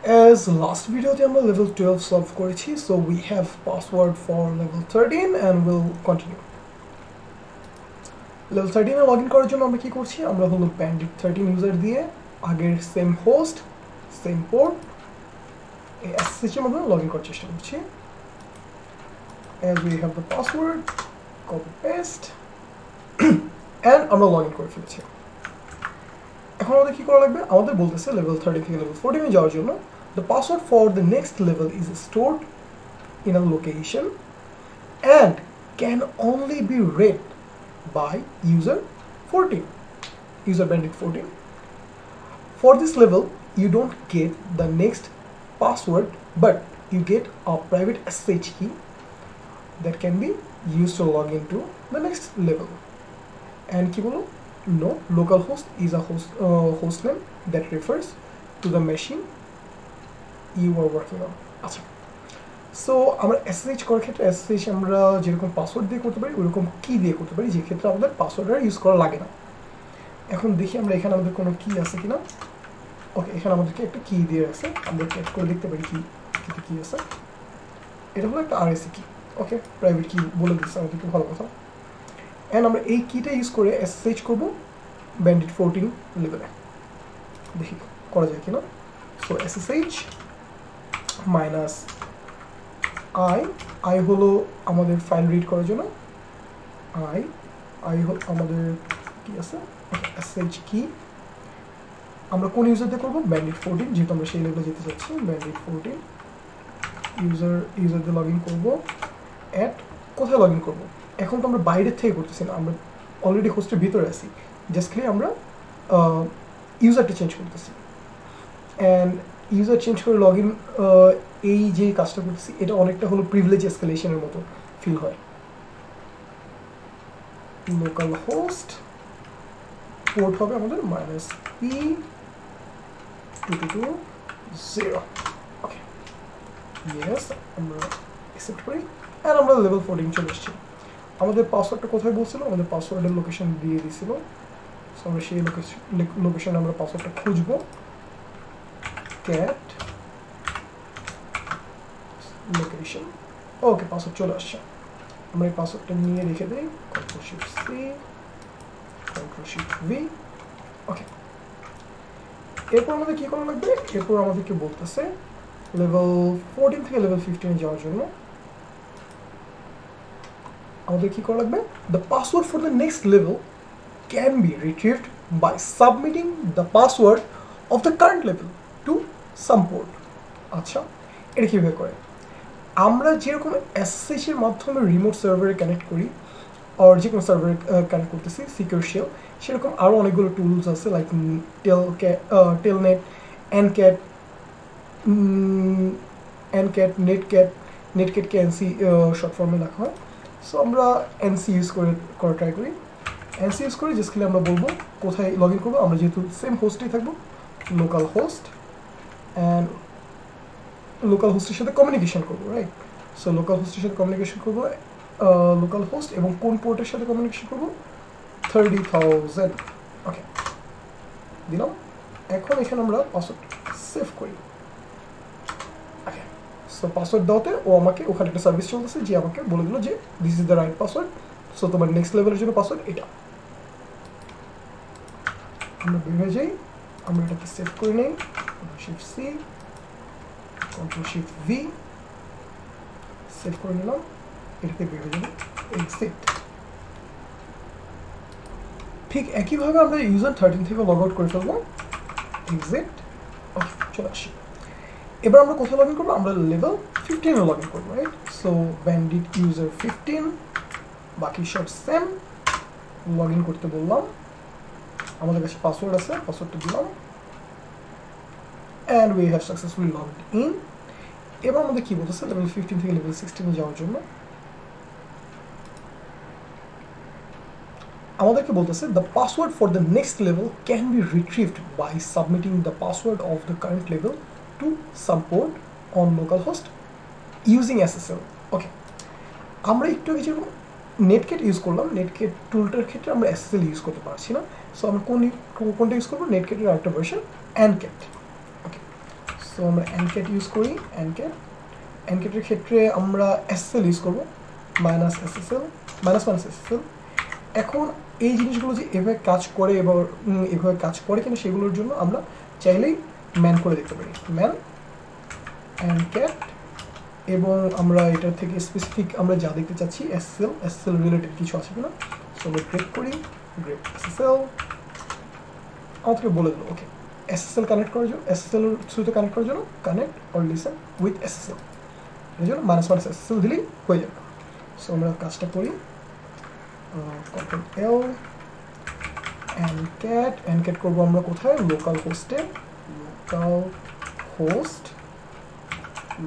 As last video আমরা level 12 solve করেছি, so we have password for level 13 and we'll continue. level 13 A login করার জন্য আমরা কি করছি, আমরা হলো bandit 13 ইউজার দিয়ে আগের সেম হোস্ট সেম পোর্ট এই SSH এর মাধ্যমে লগইন করার চেষ্টা করছি. As we have the password, copy paste and আমরা লগইন করে ফেলেছি. এখন আমাদের কি করা লাগবে, আমাদের বলতেছে level 13 থেকে level 14 এ যাওয়ার জন্য the password for the next level is stored in a location and can only be read by user 14, user bandit 14. For this level you don't get the next password but you get a private SSH key that can be used to log into the next level. And কি বলো, no, localhost is a host name that refers to the machine you are working on. আচ্ছা, so আমরা SSH করার ক্ষেত্রে SSH আমরা যেরকম password দিয়ে করতে পারি ওরকম কি দিয়ে করতে পারি, যে ক্ষেত্রে আমাদের পাসওয়ার্ডটা ইউজ করা লাগে না. এখন দেখি আমরা এখানে আমাদের কোনো কি আছে কিনা. ওকে, এখানে আমাদেরকে একটা কি দিয়ে আছে, আমরা চেক করে দেখতে পারি কি আছে. এটা হলো একটা RSA কি. ওকে, প্রাইভেট কি বলে দিচ্ছে আমাদের, একটু ভালো কথা. এন্ড আমরা এই কিটা ইউজ করে SSH করব bandit 14 লেভেলে. দেখি করা যায় কিনা. সো SSH মাইনাস I হলো আমাদের ফাইল রিড করার জন্য, I হলো আমাদের কি আছে SSH কি. আমরা কোন ইউজার দিয়ে করব, bandit 14, যেহেতু আমরা সেই লেভেলে যেতে চাচ্ছি. bandit 14 ইউজার দিয়ে লগইন করব. এট কোথায় লগইন করব, এখন তো আমরা বাইরে থেকে করতেছি না, আমরা অলরেডি হোস্টের ভিতরে আছি. জাস্ট খালি আমরা ইউজারটা চেঞ্জ করতেছি. অ্যান্ড ইউজার চেঞ্জ করে লগইন এই যে কাজটা করতেছি এটা অনেকটা হলো প্রিভিলেজ এসকেলেশনের মতো ফিল হয়. লোকাল হোস্ট পোর্ট হবে আমাদের -P2220. ওকে, ইয়েস, আমরা অ্যাকসেপ্ট করি. আর আমরা লেভেল 14 চলে এসেছি. আমাদের পাসওয়ার্ডটা কোথায় বলছিল, আমাদের পাসওয়ার্ডের লোকেশন দিয়ে দিয়েছিল. সো আমরা সেই লোকেশনে আমরা পাসওয়ার্ডটা খুঁজবো. Cat location. ওকে, পাসওয়ার্ড চলে আসছে. আমরা এই পাসওয়ার্ডটা নিয়ে রেখে দিই, Ctrl+Shift+C, Ctrl+Shift+V. ওকে, এরপর আমাদের কি করা লাগবে, এরপর আমাদেরকে বলতেছে লেভেল 14 থেকে লেভেল 15 এ যাওয়ার জন্য আমাদের কি করা লাগবে, the password for the next level can be retrieved by submitting the password of the current level to some port. আচ্ছা, এটা কিভাবে করে, আমরা যেরকম SSH এর মাধ্যমে রিমোট সার্ভারে কানেক্ট করি আর যে কোনো সার্ভারে কানেক্ট করতেছি সিকিউর শেল, সেরকম আরও অনেকগুলো টুলস আছে লাইক টেলনেট, নেটক্যাটকে NC শর্ট ফর্মে লেখা হয়. সো আমরা NC ইউজ করে ট্রাই করি. NC ইউজ করে জাস্ট খালি আমরা বলবো কোথায় লগ ইন করবো. আমরা যেহেতু সেম হোস্টেই থাকবো, লোকাল হোস্ট, অ্যান্ড লোকাল হোস্টের সাথে কমিউনিকেশন করবো, রাইট. সো লোকাল হোস্টের সাথে কমিউনিকেশন করবো, লোকাল হোস্ট এবং কোন পোর্টের সাথে কমিউনিকেশন করবো, 30,000. ওকে, দিলাম. এখন এখানে আমরা পাসওয়ার্ড সেভ করি. ওকে, সো পাসওয়ার্ড দেওয়াতে ও আমাকে ওখানে একটা সার্ভিস চলতেছে যে আমাকে বলে দিল যে this is the right password. So তোমার নেক্সট লেভেলের জন্য পাসওয়ার্ড এটা. আমরা বের হয়ে যাই, আমরা এটাকে সেভ করে নেই, Ctrl+Shift+C, Ctrl+Shift+V, সেভ করে নিলাম. এটাতে বের হয়ে যাবে, এক্সিট. ঠিক একইভাবে আমরা ইউজার 13 থেকে লগ আউট করে ফেলবো, এক্সিট. ওকে, চলে আসি. এবার আমরা কোথায় লগ ইন করবো, আমরা লেভেল 15 এ লগ ইন করবো, রাইট. সো bandit user 15, বাকি সব সেম. লগ ইন করতে বললাম, আমাদের কাছে পাসওয়ার্ড আছে, পাসওয়ার্ডটা দিলাম, and we have successfully logged in. এবার আমাদের কি বলতেছে, লেভেল 15 থেকে লেভেল 16 এ যাওয়ার জন্য আমাদেরকে বলতেছে the password for the next level can be retrieved by submitting the password of the current level to some port on localhost using SSL. ওকে, আমরা একটু আগে যেরকম নেটক্যাট ইউজ করলাম, নেটক্যাট টুলটার ক্ষেত্রে আমরা SSL ইউজ করতে পারছি না. সো আমরা কোনটা ইউজ করবো, নেটক্যাটের আরেকটা ভার্সন, ncat. ওকে, সো আমরা এনক্যাট ইউজ করি। এনক্যাটের ক্ষেত্রে আমরা এসএসএল ইউজ করব, মাইনাস এসএসএল, মাইনাস এসএসএল। এখন এই জিনিসগুলো যে এভাবে কাজ করে এবার এভাবে কাজ করে কিনা সেগুলোর জন্য আমরা চাইলেই ম্যান করে দেখতে পারি, ম্যান এনক্যাট, এবং আমরা এটার থেকে স্পেসিফিক আমরা যা দেখতে চাচ্ছি এসএসএল রিলেটেড কিছু আছে কিনা, সো আমরা গ্রেপ করি, গ্রেপ এসএসএল, আমাদেরকে বলে দিল ওকে এসএসএল কানেক্ট করার জন্য, এসএসএল থ্রুতে কানেক্ট করার জন্য connect or listen with SSL, এর জন্য মাইনাস এসএসএল দিলেই হয়ে যাবে। সো আমরা কাজটা করি, কন্ট্রোল এল, এনক্যাট করবো আমরা কোথায়, লোকাল হোস্টে,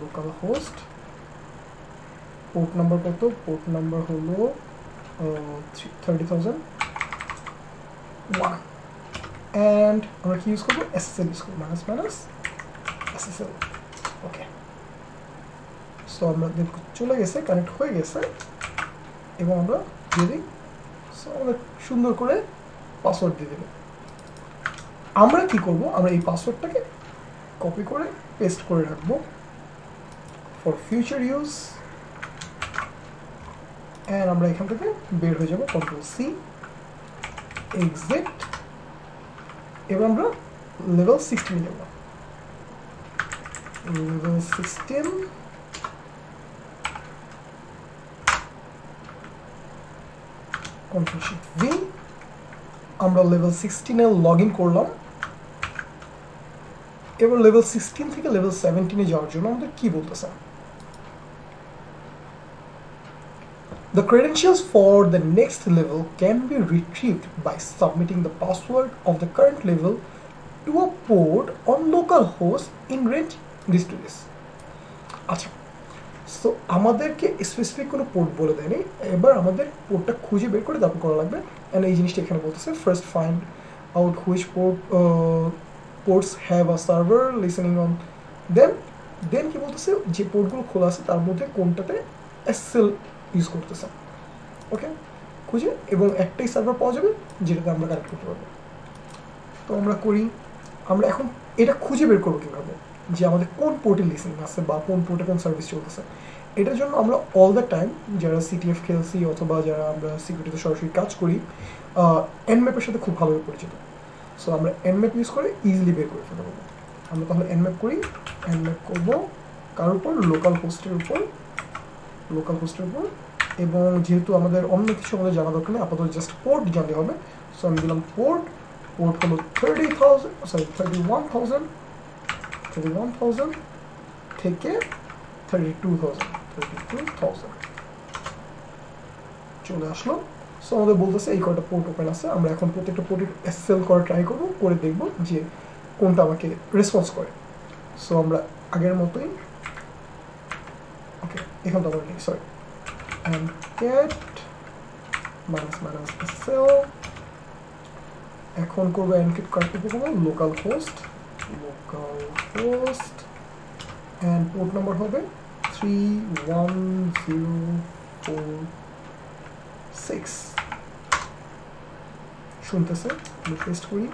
লোকাল হোস্ট, পোর্ট নাম্বার কত, পোর্ট নাম্বার হলো 30,001, অ্যান্ড আমরা কি ইউজ করবো, এসএসএল ইউজ করবো, মাইনাস এসএসএল। ওকে, সো আমরা দেখো চলে গেছে, কানেক্ট হয়ে গেছে, এবং আমরা দিয়ে দিই। সো আমাদের সুন্দর করে পাসওয়ার্ড দিয়ে দেবে। আমরা কি করব, আমরা এই পাসওয়ার্ডটাকে কপি করে পেস্ট করে রাখবো ফর ফিউচার ইউজ, অ্যান্ড আমরা এখান থেকে বের হয়ে যাব, কন্ট্রোল সি, এক্সিট, এবার আমরা লেভেল 16 যাব, লেভেল 16, কন্ট্রোল শিফট ভি, আমরা লেভেল 16 এ লগ ইন করলাম। এবার লেভেল 16 থেকে লেভেল 17 এ যাওয়ার জন্য আমাদের কি বলতেছে, The credentials for the next level can be retrieved by submitting the password of the current level to a port on localhost in range this to this. আচ্ছা, so আমাদেরকে স্পেসিফিক কোনো port বলে দেয়নি, এবার আমাদের পোর্টটা খুঁজে বের করে তারপর করা লাগবে। অ্যান্ড এই জিনিসটা এখানে বলতেছে first find out which ports have a server listening on then কি বলতেছে, যে পোর্টগুলো খোলা আছে তার মধ্যে কোনটাতে এসএসএল ইউজ করতেছে, ওকে, খুঁজে, এবং একটাই সার্ভার পাওয়া যাবে যেটাতে আমরা কানেক্ট করতে পারবো। তো আমরা করি, আমরা এখন এটা খুঁজে বের করবো কীভাবে যে আমাদের কোন পোর্টে লিসেনিং আছে বা কোন পোর্টে কোন সার্ভিস চলতেছে। এটার জন্য আমরা অল দ্য টাইম যারা সিটিএফ খেলছি অথবা যারা আমরা সিকিউরিটিতে সরাসরি কাজ করি, এনম্যাপের সাথে খুব ভালোভাবে পরিচিত। সো আমরা এনম্যাপ ইউজ করে ইজিলি বের করে ফেলতে পারবো। আমরা তাহলে এনম্যাপ করি, এনম্যাপ করবো কার উপর, লোকাল হোস্টের উপর, এবং যেহেতু আমাদের অন্য কিছু আমাদের জানা দরকার নেই, আপাতত জাস্ট পোর্ট জানতে হবে। সো আমি দিলাম পোর্ট হলো 31,000 থেকে 32,000 চলে আসলো। সো আমাদের বলতেছে এই কয়টা পোর্ট ওপেন আছে, আমরা এখন প্রত্যেকটা পোর্টে এসএসএল করা ট্রাই করবো, করে দেখবো যে কোনটা আমাকে রেসপন্স করে। সো আমরা আগের মতোই, ওকে, এখান তো আমরা নেই, সরি, এনক্যাট মাইনাস এসএসএল, এখন করবো এনক্যাট কারেক্ট করবো local host, and port number হবে 31046, শুনতেছে, আমি টেস্ট করি,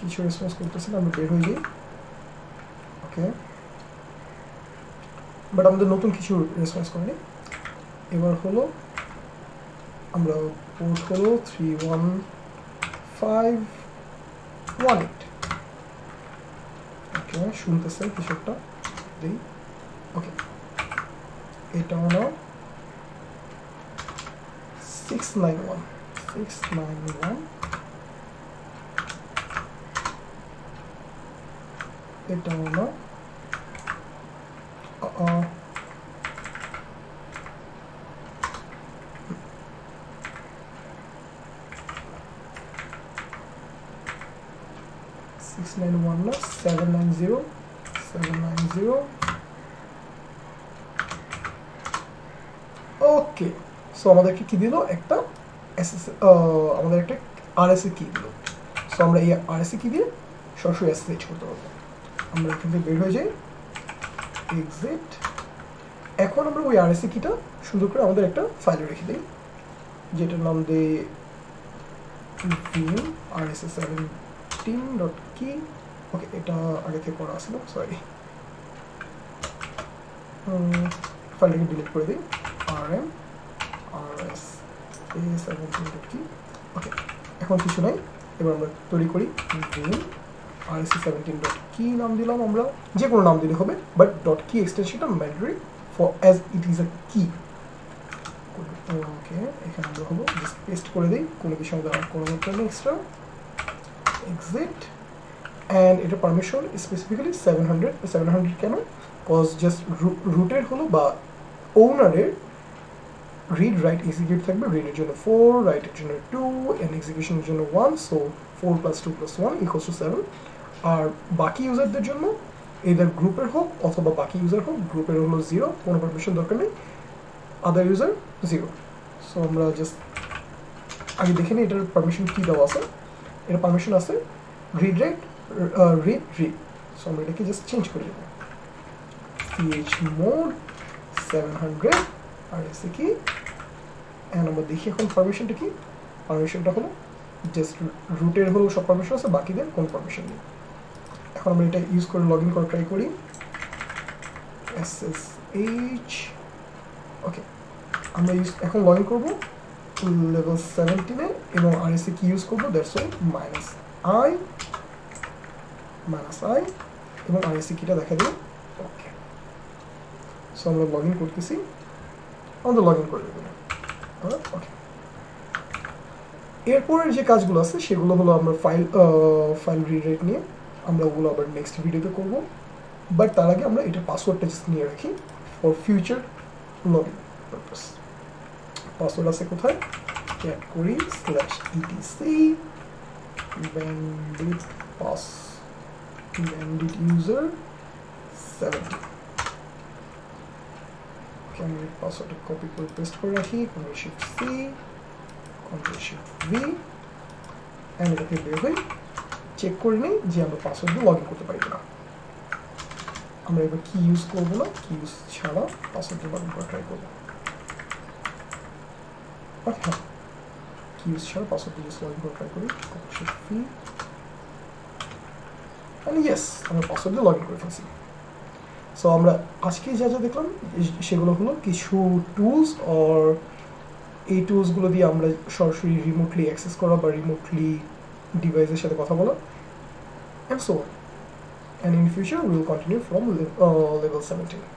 কিছু রেসপন্স করতেছে না, আমরা বের হয়ে যাই, ওকে, বাট আমাদের নতুন কিছু রেসপন্স করেনি। এবার হলো আমরা পোর্ট হলো 31518, ওকে, শুনতেছে কিছু একটা, দিই, ওকে, এটা হলো 691, এটা হলো 691 না 790, ওকে। সো আমাদেরকে কি দিল, একটা আমাদের একটা আরএসএ কি দিল। সো আমরা এই আরএসএ কি দিয়ে সরাসরি এসএসএইচ করতে পারবো। আমরা এখান থেকে বের হয়ে যাই, এক্সিট। এখন আমরা ওই আরএসএ কিটা সুন্দর করে আমাদের একটা ফাইলে রেখে দিই, যেটার নাম দিই vim rss17.key ওকে এটা আগে থেকে করা ছিল সরি ফাইলটাকে ডিলিট করে দিই rm rs17.key ওকে এখন কিছু নাই এবার আমরা তৈরি করি vim rss17.key নাম দিলাম আমরা যে কোনো নাম দিলে হবে বাট .key এক্সটেনশনটা mandatory for as it is a key okay এখানে আমরা হলো জাস্ট পেস্ট করে দিই কোনো কিছু আমাদের কোনো দরকার নেই এক্সট্রা এক্সিট অ্যান্ড এটা পারমিশন স্পেসিফিক্যালি 700 কেন কজ জাস্ট রুটের হলো বা ওনারের রিড রাইট এক্সিকিউট থাকবে রিডের জন্য 4 রাইটের জন্য 2 এন্ড এক্সিকিউশনের জন্য 1 সো 4 + 2 + 1 = 7 আর বাকি ইউজারদের জন্য এদের গ্রুপের হোক অথবা বাকি ইউজার হোক গ্রুপের হলো 0 কোনো পারমিশন দরকার নেই আদার ইউজার 0 সো আমরা জাস্ট আগে দেখে নিই এটার পারমিশন কি দেওয়া আছে এর পারমিশন আছে রিড রাইট রিড সো আমরা এটাকে জাস্ট চেঞ্জ করে দেব chmod 700 আর এসে কি এন্ড আমরা দেখি এখন পারমিশনটা কি পারমিশনটা হলো জাস্ট রুটের হলো সব পারমিশন আছে বাকিদের কোনো পারমিশন নেই এখন আমরা এটা ইউজ করে লগইন করে ট্রাই করি ssh ওকে আমরা এখন লগইন করব লেভেল 17 এ এবং আরএসএ কি ইউজ করব দ্যাটস ওয়াই -i এবং আরএসএ কিটা দেখা দিই ওকে সো আমরা লগইন করতেছি আমরা লগইন করে দেব ওকে এরপরের যে কাজগুলো আছে সেগুলো হলো আমরা ফাইল রিড নিয়ে আমরা ওগুলো আবার নেক্সট ভিডিওতে করব বাট তার আগে আমরা এটা পাসওয়ার্ডটা জাস্ট নিয়ে রাখি for future login purpose password আছে কোথায় ক্যাট করি /etc bandit user 70 ওকে আমি পাসওয়ার্ডটা কপি করে পেস্ট করে রাখি Ctrl+Shift+C Ctrl+Shift+V এন্ড এটাকে বের হই চেক করে নিই যে আমরা পাসওয়ার্ড দিয়ে লগইন করতে পারি কিনা আমরা এবার কি ইউজ করব না কি ইউজ ছাড়া পাসওয়ার্ড দিয়ে লগইন করে ট্রাই করব ওকে কি ইউজ ছাড়া পাসওয়ার্ড দিয়ে লগইন করে ট্রাই করি Ctrl+Shift+V এন্ড ইয়েস আমরা পাসওয়ার্ড দিয়ে লগইন করে ফেলছি সো আমরা আজকে যা যা দেখলাম সেগুলো হলো কিছু টুলস অর এই টুলসগুলো দিয়ে আমরা সরাসরি রিমোটলি অ্যাক্সেস করা বা রিমোটলি ডিভাইসের সাথে কথা বলা and so on and in future we will continue from level 17